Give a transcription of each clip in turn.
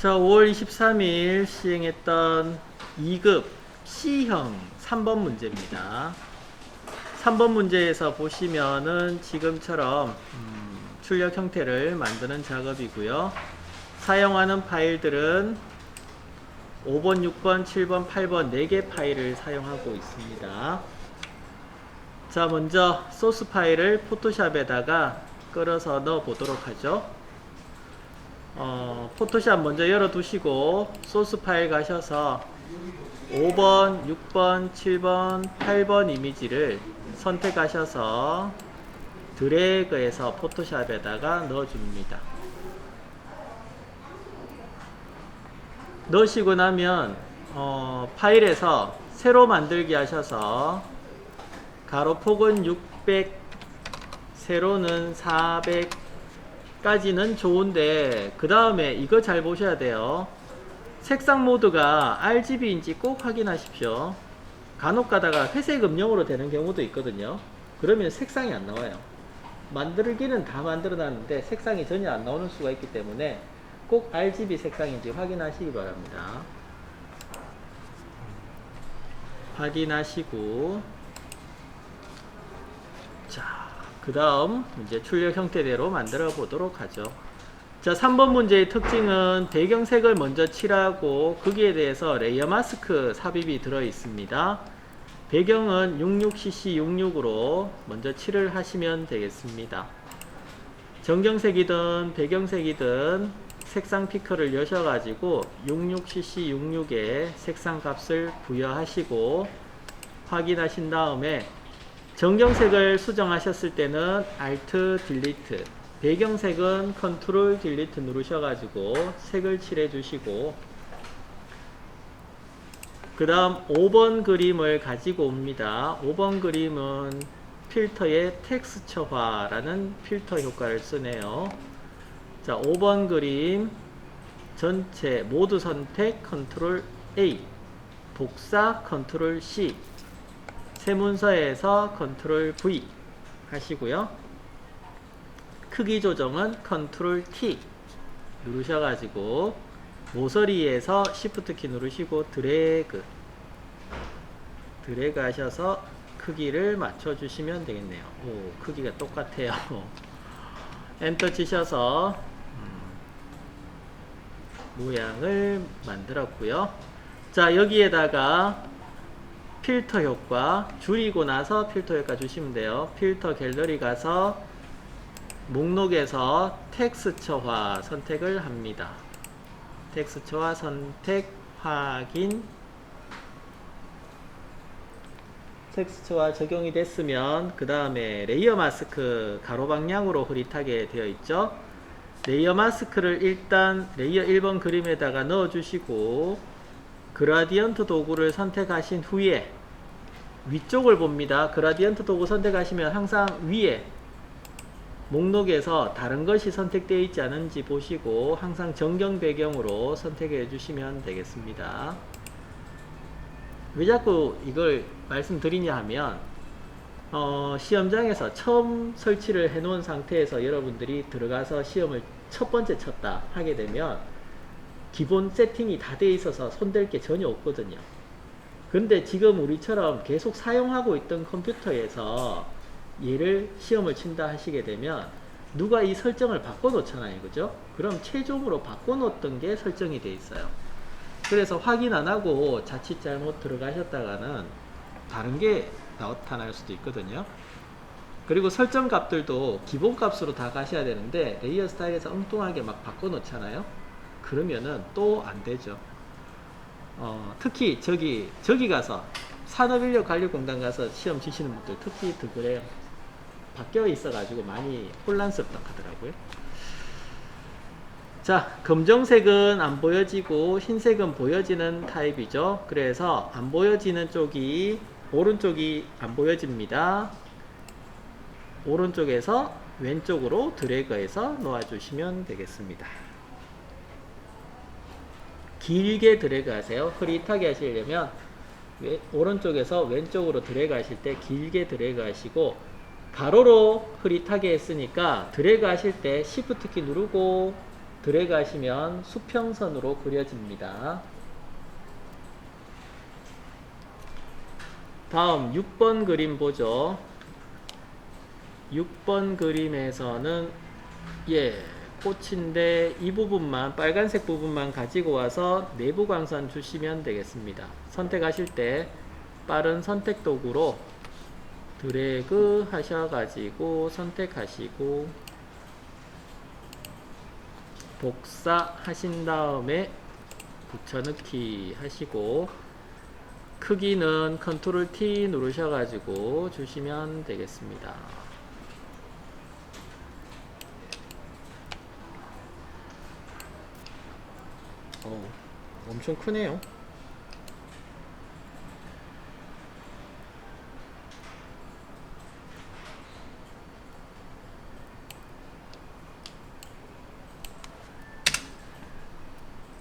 자, 5월 23일 시행했던 2급 C형 3번 문제입니다. 3번 문제에서 보시면은 지금처럼 출력 형태를 만드는 작업이고요. 사용하는 파일들은 5번, 6번, 7번, 8번 4개 파일을 사용하고 있습니다. 자, 먼저 소스 파일을 포토샵에다가 끌어서 넣어 보도록 하죠. 포토샵 먼저 열어 두시고 소스 파일 가셔서 5번, 6번, 7번, 8번 이미지를 선택하셔서 드래그해서 포토샵에다가 넣어줍니다. 넣으시고 나면 파일에서 새로 만들기 하셔서 가로폭은 600, 세로는 400 까지는 좋은데 그 다음에 이거 잘 보셔야 돼요. 색상 모드가 RGB인지 꼭 확인하십시오. 간혹 가다가 회색 음영으로 되는 경우도 있거든요. 그러면 색상이 안 나와요. 만들기는 다 만들어 놨는데 색상이 전혀 안 나오는 수가 있기 때문에 꼭 RGB 색상인지 확인하시기 바랍니다. 확인하시고, 자, 그 다음 이제 출력 형태대로 만들어 보도록 하죠. 자, 3번 문제의 특징은 배경색을 먼저 칠하고 거기에 대해서 레이어 마스크 삽입이 들어 있습니다. 배경은 66cc66으로 먼저 칠을 하시면 되겠습니다. 정경색이든 배경색이든 색상 피커를 여셔가지고 66cc66에 색상 값을 부여하시고 확인하신 다음에 정경색을 수정하셨을 때는 Alt Delete, 배경색은 Ctrl Delete 누르셔가지고 색을 칠해 주시고, 그 다음 5번 그림을 가지고 옵니다. 5번 그림은 필터의 텍스처화라는 필터 효과를 쓰네요. 자, 5번 그림 전체 모두 선택 Ctrl A, 복사 Ctrl C, 세문서에서 Ctrl V 하시고요. 크기 조정은 Ctrl T 누르셔가지고 모서리에서 Shift 키 누르시고 드래그 하셔서 크기를 맞춰주시면 되겠네요. 오, 크기가 똑같아요. 엔터 치셔서 모양을 만들었고요. 자, 여기에다가 필터 효과 줄이고 나서 필터 효과 주시면 돼요. 필터 갤러리 가서 목록에서 텍스처화 선택을 합니다. 텍스처화 선택 확인. 텍스처화 적용이 됐으면 그 다음에 레이어 마스크 가로 방향으로 흐릿하게 되어 있죠. 레이어 마스크를 일단 레이어 1번 그림에다가 넣어 주시고 그라디언트 도구를 선택하신 후에 위쪽을 봅니다. 그라디언트 도구 선택하시면 항상 위에 목록에서 다른 것이 선택되어 있지 않은지 보시고 항상 정경 배경으로 선택해 주시면 되겠습니다. 왜 자꾸 이걸 말씀드리냐 하면 시험장에서 처음 설치를 해 놓은 상태에서 여러분들이 들어가서 시험을 첫 번째 쳤다 하게 되면 기본 세팅이 다 돼 있어서 손댈 게 전혀 없거든요. 근데 지금 우리처럼 계속 사용하고 있던 컴퓨터에서 얘를 시험을 친다 하시게 되면 누가 이 설정을 바꿔 놓잖아요. 그죠? 그럼 최종으로 바꿔 놓았던 게 설정이 돼 있어요. 그래서 확인 안 하고 자칫 잘못 들어가셨다가는 다른 게 나타날 수도 있거든요. 그리고 설정 값들도 기본 값으로 다 가셔야 되는데 레이어 스타일에서 엉뚱하게 막 바꿔 놓잖아요. 그러면은 또 안 되죠. 특히 저기 가서 산업인력관리공단 가서 시험 치시는 분들 특히 더 그래요. 바뀌어 있어가지고 많이 혼란스럽다 하더라고요. 자, 검정색은 안 보여지고 흰색은 보여지는 타입이죠. 그래서 안 보여지는 쪽이 오른쪽이 안 보여집니다. 오른쪽에서 왼쪽으로 드래그해서 놓아주시면 되겠습니다. 길게 드래그 하세요. 흐릿하게 하시려면 오른쪽에서 왼쪽으로 드래그 하실 때 길게 드래그 하시고, 가로로 흐릿하게 했으니까 드래그 하실 때 Shift 키 누르고 드래그 하시면 수평선으로 그려집니다. 다음 6번 그림 보죠. 6번 그림에서는 꽃인데 이 부분만, 빨간색 부분만 가지고 와서 내부 광선 주시면 되겠습니다. 선택하실 때 빠른 선택 도구로 드래그 하셔가지고 선택하시고 복사하신 다음에 붙여넣기 하시고 크기는 컨트롤 T 누르셔가지고 주시면 되겠습니다. 엄청 크네요.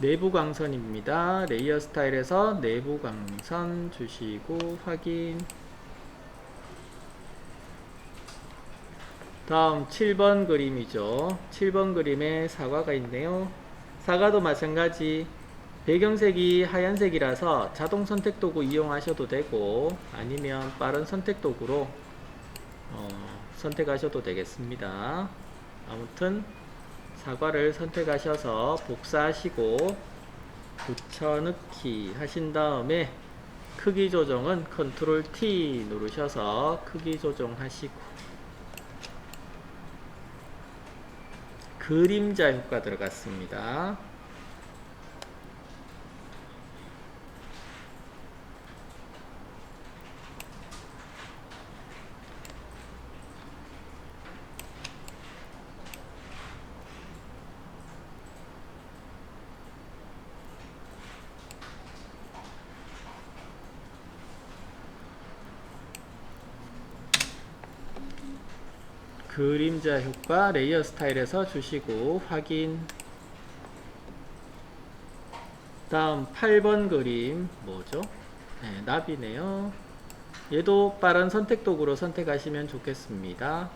내부 광선입니다. 레이어 스타일에서 내부 광선 주시고 확인. 다음 7번 그림이죠. 7번 그림에 사과가 있네요. 사과도 마찬가지 배경색이 하얀색이라서 자동 선택 도구 이용하셔도 되고 아니면 빠른 선택 도구로 선택하셔도 되겠습니다. 아무튼 사과를 선택하셔서 복사하시고 붙여넣기 하신 다음에 크기 조정은 컨트롤 T 누르셔서 크기 조정하시고 그림자 효과 들어갔습니다. 그림자 효과 레이어 스타일에서 주시고 확인. 다음 8번 그림 뭐죠? 네, 나비네요. 얘도 빠른 선택 도구로 선택하시면 좋겠습니다.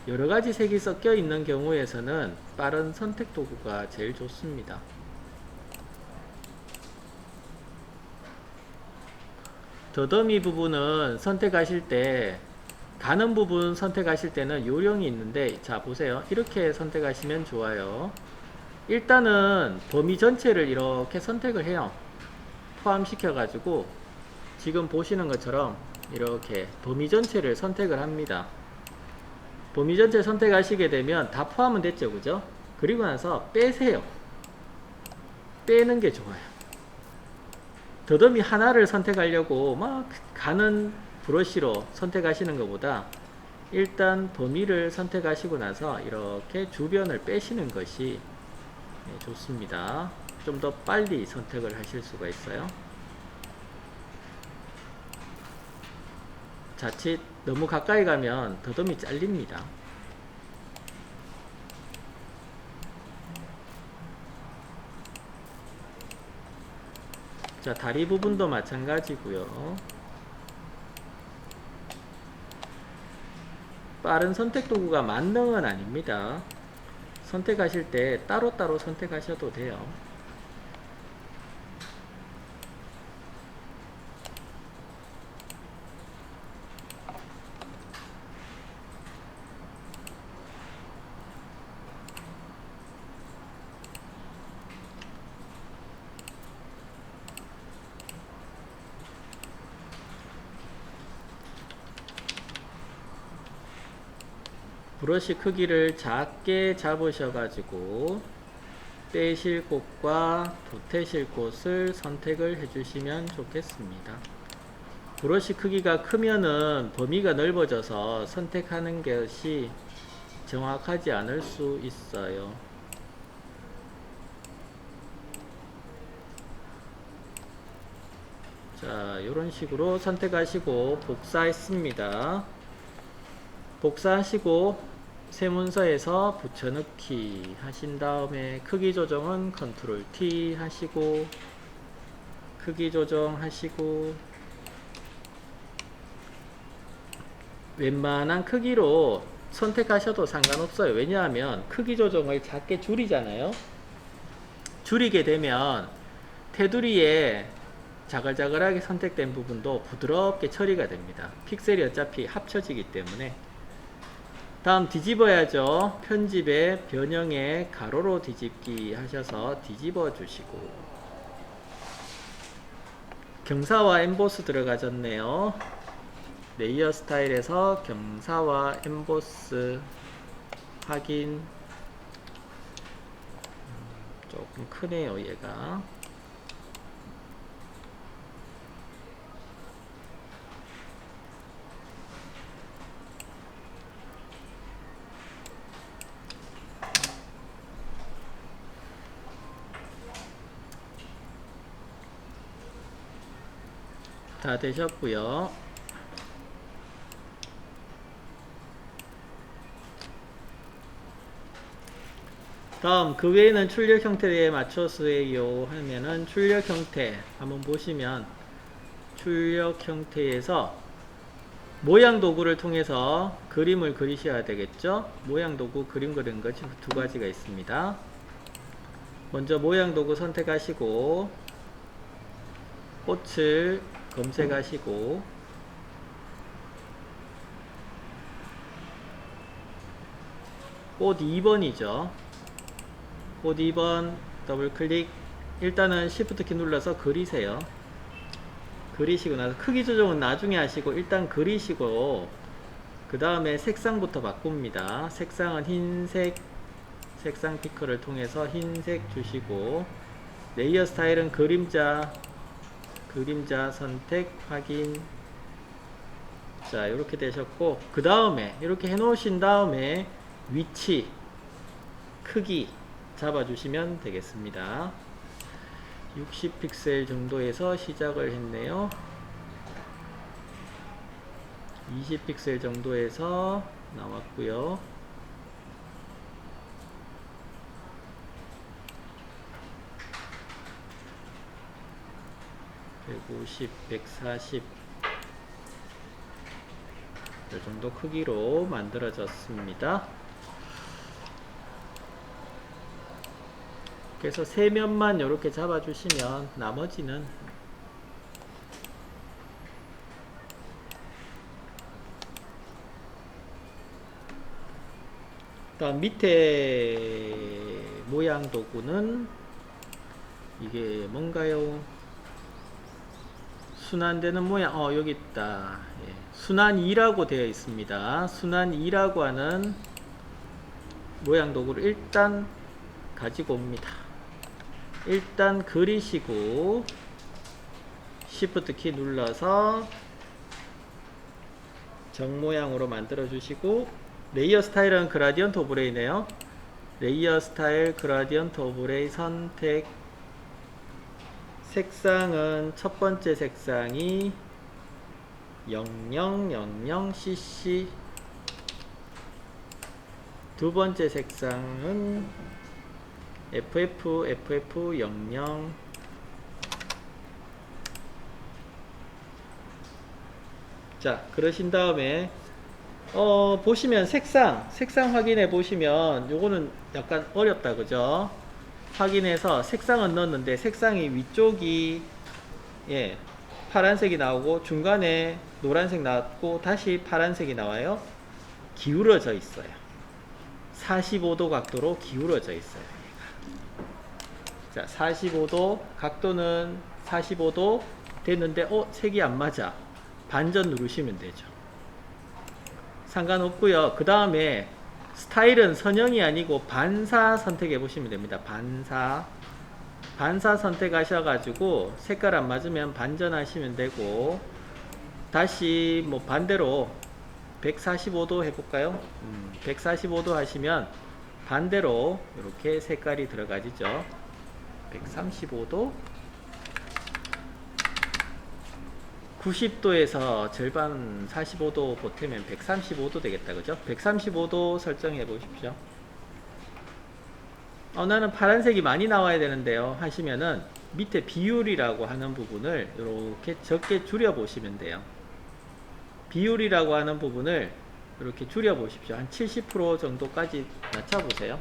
여러가지 색이 섞여 있는 경우에서는 빠른 선택 도구가 제일 좋습니다. 더더미 부분은 선택하실 때 가는 부분 선택하실 때는 요령이 있는데 자 보세요. 이렇게 선택하시면 좋아요. 일단은 범위 전체를 이렇게 선택을 해요. 포함시켜 가지고 지금 보시는 것처럼 이렇게 범위 전체를 선택을 합니다. 범위 전체 선택하시게 되면 다 포함은 됐죠, 그죠? 그리고 나서 빼세요. 빼는 게 좋아요. 더더미 하나를 선택하려고 막 가는 브러쉬로 선택하시는 것보다 일단 범위를 선택하시고 나서 이렇게 주변을 빼시는 것이 좋습니다. 좀 더 빨리 선택을 하실 수가 있어요. 자칫 너무 가까이 가면 더듬이 잘립니다. 자, 다리 부분도 마찬가지고요. 빠른 선택 도구가 만능은 아닙니다. 선택하실 때 따로따로 선택하셔도 돼요. 브러쉬 크기를 작게 잡으셔가지고 빼실 곳과 보태실 곳을 선택을 해주시면 좋겠습니다. 브러쉬 크기가 크면은 범위가 넓어져서 선택하는 것이 정확하지 않을 수 있어요. 자, 이런 식으로 선택하시고 복사했습니다. 복사하시고 새 문서에서 붙여넣기 하신 다음에 크기 조정은 컨트롤 T 하시고 크기 조정하시고 웬만한 크기로 선택하셔도 상관없어요. 왜냐하면 크기 조정을 작게 줄이잖아요. 줄이게 되면 테두리에 자글자글하게 선택된 부분도 부드럽게 처리가 됩니다. 픽셀이 어차피 합쳐지기 때문에. 다음 뒤집어야죠. 편집에 변형에 가로로 뒤집기 하셔서 뒤집어 주시고, 경사와 엠보스 들어가졌네요. 레이어 스타일에서 경사와 엠보스 확인. 조금 크네요 얘가. 다 되셨고요. 다음 그 외에는 출력 형태에 맞춰서요 하면은 출력 형태 한번 보시면, 출력 형태에서 모양 도구를 통해서 그림을 그리셔야 되겠죠. 모양 도구 그림 그리는 것 두 가지가 있습니다. 먼저 모양 도구 선택하시고 꽃을 검색하시고 꽃 2번이죠. 꽃 2번 더블 클릭. 일단은 Shift 키 눌러서 그리세요. 그리시고 나서 크기 조정은 나중에 하시고 일단 그리시고, 그 다음에 색상부터 바꿉니다. 색상은 흰색, 색상 피커를 통해서 흰색 주시고, 레이어 스타일은 그림자 선택 확인. 자, 이렇게 되셨고, 그 다음에 이렇게 해 놓으신 다음에 위치 크기 잡아주시면 되겠습니다. 60픽셀 정도에서 시작을 했네요. 20픽셀 정도에서 나왔고요. 150, 140 이 정도 크기로 만들어졌습니다. 그래서 세 면만 이렇게 잡아주시면 나머지는 일단 밑에 모양 도구는 이게 뭔가요? 순환되는 모양, 여기 있다. 예. 순환 2라고 되어 있습니다. 순환 2라고 하는 모양 도구를 일단 가지고 옵니다. 일단 그리시고 Shift 키 눌러서 정모양으로 만들어 주시고, 레이어 스타일은 그라디언트 오브레이네요. 레이어 스타일 그라디언트 오브레이 선택. 색상은 첫 번째 색상이 0000cc, 두 번째 색상은 FF00. 자, 그러신 다음에 보시면 색상 확인해 보시면 요거는 약간 어렵다 그죠? 확인해서 색상은 넣었는데 색상이 위쪽이 파란색이 나오고 중간에 노란색 나왔고 다시 파란색이 나와요. 기울어져 있어요. 45도 각도로 기울어져 있어요. 자, 45도 각도는 45도 됐는데 색이 안 맞아. 반전 누르시면 되죠. 상관없고요. 그 다음에 스타일은 선형이 아니고 반사 선택해 보시면 됩니다. 반사 선택하셔가지고 색깔 안 맞으면 반전하시면 되고, 다시 뭐 반대로 145도 해볼까요? 145도 하시면 반대로 이렇게 색깔이 들어가지죠. 135도, 90도에서 절반 45도 보태면 135도 되겠다 그죠? 135도 설정해 보십시오. 나는 파란색이 많이 나와야 되는데요 하시면은 밑에 비율이라고 하는 부분을 이렇게 적게 줄여 보시면 돼요. 비율이라고 하는 부분을 이렇게 줄여 보십시오. 한 70% 정도까지 낮춰 보세요.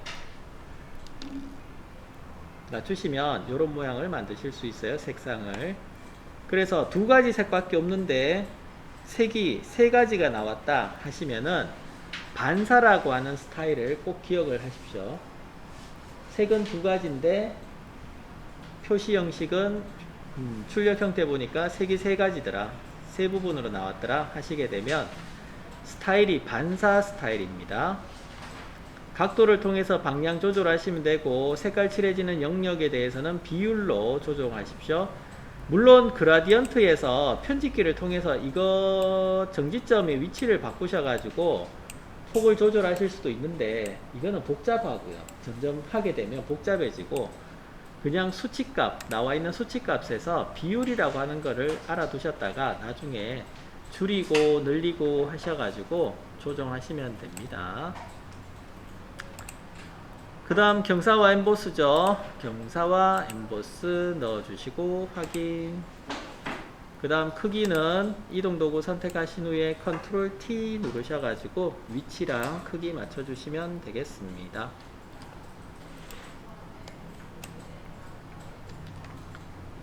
낮추시면 이런 모양을 만드실 수 있어요. 색상을. 그래서 두 가지 색밖에 없는데 색이 세 가지가 나왔다 하시면은 반사라고 하는 스타일을 꼭 기억을 하십시오. 색은 두 가지인데 표시 형식은 출력 형태 보니까 색이 세 가지더라, 세 부분으로 나왔더라 하시게 되면 스타일이 반사 스타일입니다. 각도를 통해서 방향 조절하시면 되고, 색깔 칠해지는 영역에 대해서는 비율로 조정하십시오. 물론 그라디언트에서 편집기를 통해서 이거 정지점의 위치를 바꾸셔가지고 폭을 조절하실 수도 있는데, 이거는 복잡하고요. 점점 하게 되면 복잡해지고, 그냥 수치값, 나와 있는 수치값에서 비율이라고 하는 거를 알아두셨다가 나중에 줄이고 늘리고 하셔가지고 조정하시면 됩니다. 그 다음 경사와 엠보스죠. 경사와 엠보스 넣어주시고 확인. 그 다음 크기는 이동도구 선택하신 후에 컨트롤 T 누르셔가지고 위치랑 크기 맞춰주시면 되겠습니다.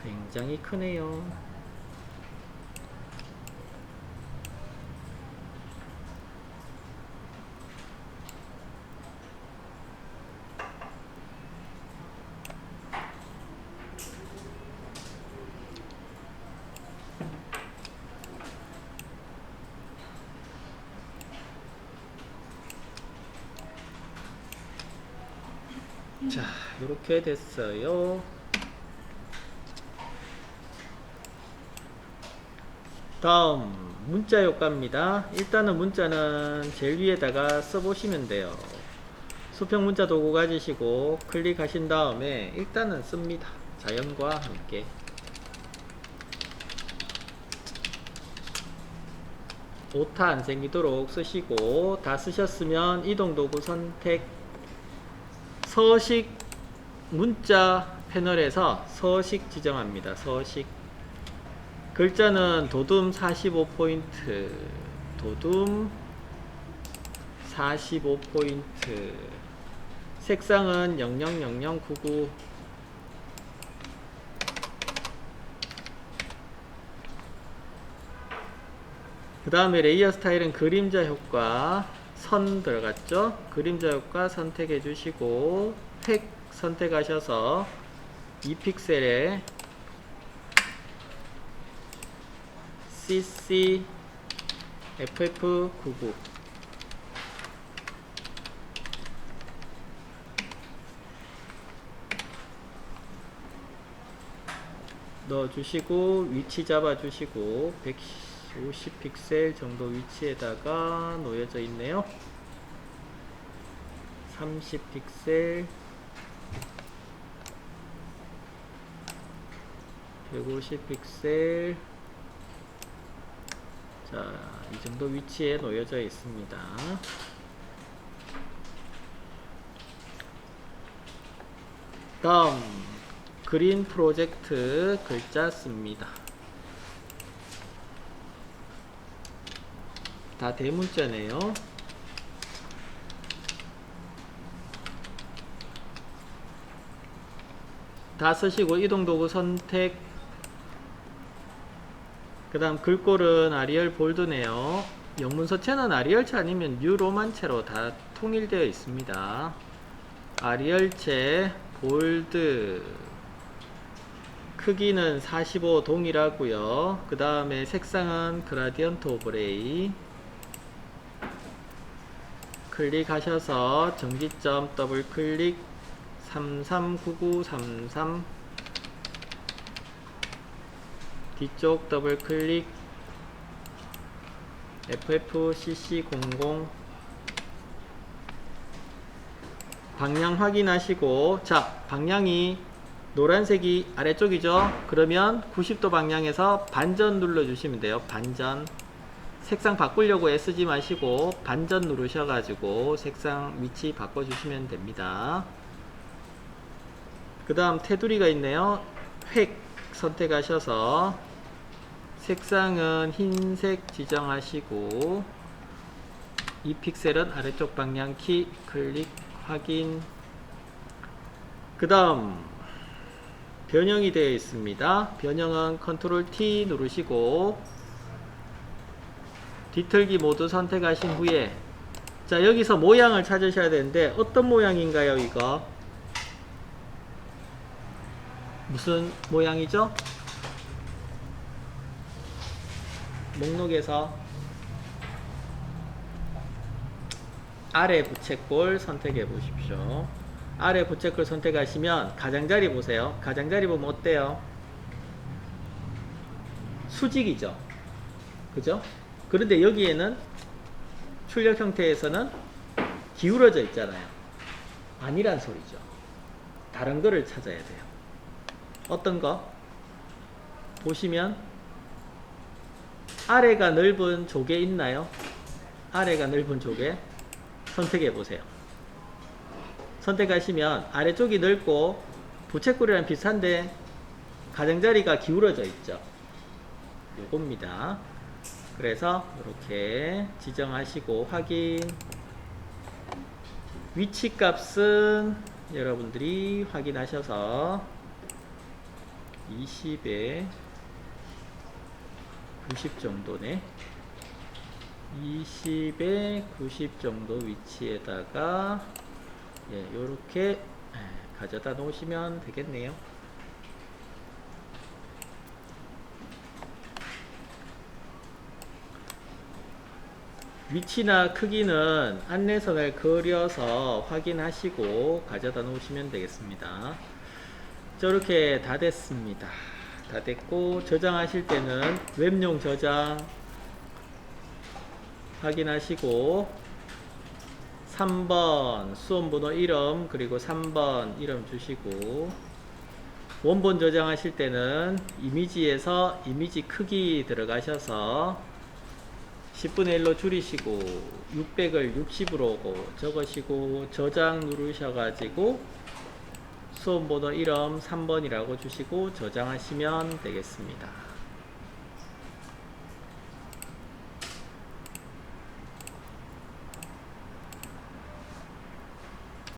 굉장히 크네요. 자, 이렇게 됐어요. 다음 문자 효과입니다. 일단은 문자는 제일 위에다가 써보시면 돼요. 수평 문자 도구 가지시고 클릭하신 다음에 일단은 씁니다. 자연과 함께. 오타 안 생기도록 쓰시고, 다 쓰셨으면 이동도구 선택, 서식 문자 패널에서 서식 지정합니다. 서식. 글자는 도둠 45포인트, 도둠 45포인트, 색상은 000099, 그 다음에 레이어 스타일은 그림자 효과, 선 들어갔죠? 그림자 효과 선택해 주시고 획 선택하셔서 2픽셀에 CC FF99 넣어주시고 위치 잡아주시고 150픽셀 정도 위치에다가 놓여져 있네요. 30픽셀 150픽셀. 자, 이 정도 위치에 놓여져 있습니다. 다음 그린 프로젝트 글자 씁니다. 다 대문자네요. 다 쓰시고 이동도구 선택. 그 다음 글꼴은 아리얼 볼드네요. 영문서체는 아리얼체 아니면 뉴로만체로 다 통일되어 있습니다. 아리얼체 볼드, 크기는 45 동일하고요. 그 다음에 색상은 그라디언트 오버레이. 클릭하셔서 정지점 더블 클릭 339933, 뒤쪽 더블 클릭 FFCC00, 방향 확인하시고, 자, 방향이 노란색이 아래쪽이죠. 그러면 90도 방향에서 반전 눌러주시면 돼요. 반전. 색상 바꾸려고 애쓰지 마시고 반전 누르셔가지고 색상 위치 바꿔주시면 됩니다. 그 다음 테두리가 있네요. 획 선택하셔서 색상은 흰색 지정하시고 이 픽셀은 아래쪽 방향키 클릭 확인. 그 다음 변형이 되어 있습니다. 변형은 컨트롤 T 누르시고 뒤틀기 모드 선택하신 후에 자 여기서 모양을 찾으셔야 되는데 어떤 모양인가요? 이거 무슨 모양이죠? 목록에서 아래 부채꼴 선택해 보십시오. 아래 부채꼴 선택하시면 가장자리 보세요. 가장자리 보면 어때요? 수직이죠. 그죠? 그런데 여기에는 출력 형태에서는 기울어져 있잖아요. 아니란 소리죠. 다른 거를 찾아야 돼요. 어떤 거? 보시면 아래가 넓은 조개 있나요? 아래가 넓은 조개 선택해 보세요. 선택하시면 아래쪽이 넓고 부채꼴이랑 비슷한데 가장자리가 기울어져 있죠. 요겁니다. 그래서 이렇게 지정하시고 확인. 위치 값은 여러분들이 확인하셔서 20에 90 정도네. 20에 90 정도 위치에다가 요렇게 가져다 놓으시면 되겠네요. 위치나 크기는 안내선을 그려서 확인하시고 가져다 놓으시면 되겠습니다. 저렇게 다 됐습니다. 다 됐고 저장하실 때는 웹용 저장 확인하시고 3번 수험번호 이름 그리고 3번 이름 주시고 원본 저장하실 때는 이미지에서 이미지 크기 들어가셔서 10분의 1로 줄이시고 600을 60으로 적으시고 저장 누르셔가지고 수험번호 이름 3번이라고 주시고 저장하시면 되겠습니다.